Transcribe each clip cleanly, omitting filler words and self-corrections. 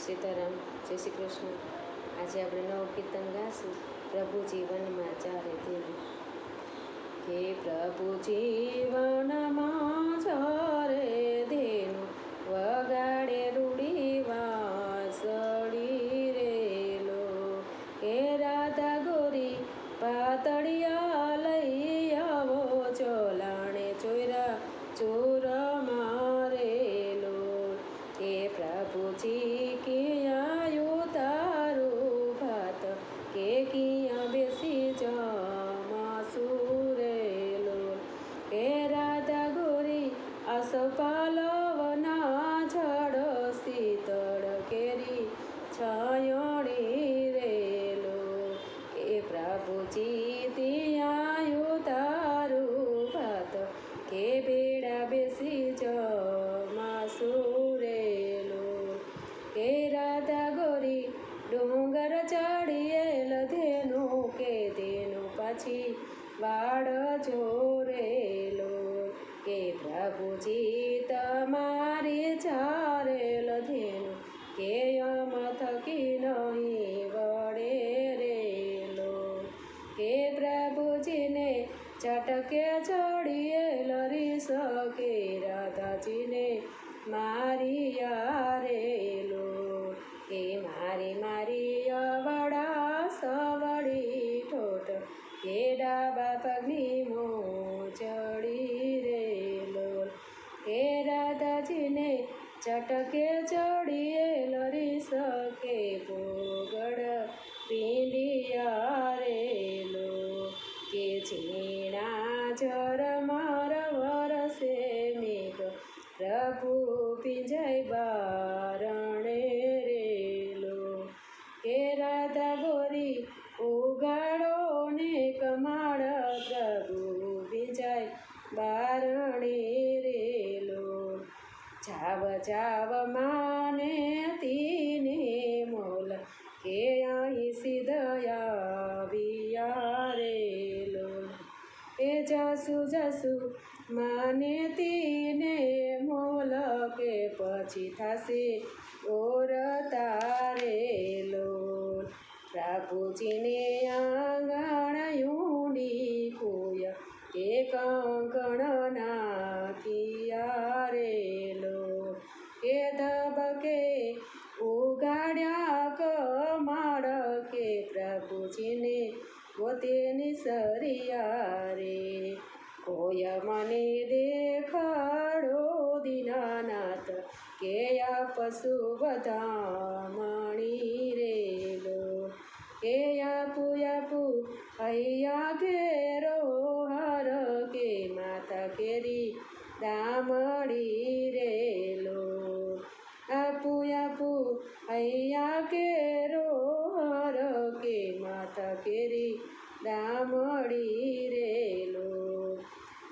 સીતારામ, જય શ્રી કૃષ્ણ। આજે આપણે નવું કીર્તન ગાશું, પ્રભુ જીવનમાં ચારે ધેનું। કે પ્રભુ જીવનમાં ચારે ધેનું, વગાડે રૂડી વાંસળી રેલો। કે રાધા ગોરી પાતળિયા લઈ આવો, ચોલાણે ચોયરા ચોર મારેલો। કે પ્રભુજી કિયાં તારું ભાત, કે કિયાં બેસી જમાશું રેલો। કે રાધા ગોરી આસપાલવના ઝાડ, શીતળ કેરી છાયણી રેલો। કે પ્રભુજી ત્યાં તારું ભાત, કે બેડા બેસી જમાશું રેલો। કે રાધા ગોરી ડુંગર ચડીએલ ધેનું, કે ધેનું પાછી વાડ જોરેલો। કે પ્રભુજી તમારી ચારેલ ધેનું, કે અમ થકી નહીં વળે રેલો। કે પ્રભુજીને ચટકે ચડીએલ રીસ, કે રાધાજીને મારિયા રેલો। કે મારી મારી અવળા સવળી ઠોઠ, કે ડાબા પગની મોજડી રેલો। કે રાધાજીને ચટકે ચડીએલ રીસ, કે પોગડ પીંડિયા રેલો। કે ઝીણા ઝરમર વરસે મેઘ, પ્રભુ પીંજાય બારણે રેલો। કે રાધા ગોરી ઉગાડો ને કમાડ, પ્રભુ પીંજાય બારણે રેલો। જાવ જાવ માને તીને મોલ, કે અહીં સિધયા રેલો। કે જસુ જસુ માને તીને મોલ, કે પછી થાશે ઓર તારેલો। પ્રભુજીને આંગણ ઊંડી કુય, કે કંકણ નાખિયા રેલો। કે ધબકે ઉગાડ્યા કમાડ, કે પ્રભુજીને પોતે નિસર્યા રે। કોઈ મને દેખાડો દીનાનાથ, કે આપસુ વધામણી રેલો। કે આપુ હૈયા ઘેરો હાર, કે માતા કેરી દામડી રેલો। આપુ હૈયા ઘેરો હાર, કે માતા કેરી દામડી રેલો।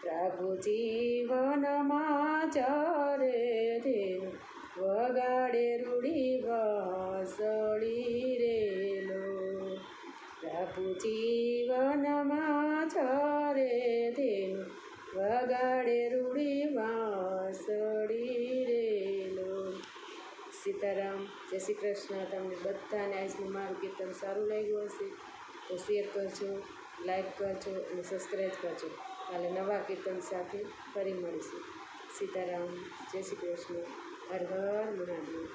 પ્રભુ જીવનમાં ચારે ધેનું, વગાડે રૂડી વાંસળી રેલો। પ્રભુ જીવનમાં ચારે ધેનું, વગાડે રૂડી વાંસળી રેલો। સીતારામ, જય શ્રી કૃષ્ણ। તમને બધાને આજનું મારું કીર્તન સારું લાગ્યું હશે તો શેર કરજો, લાઈક કરજો અને સબસ્ક્રાઈબ કરજો। કાલે નવા કીર્તન સાથે ફરી મળીશું। સીતારામ, જય શ્રી કૃષ્ણ, હર હર મહાદેવ।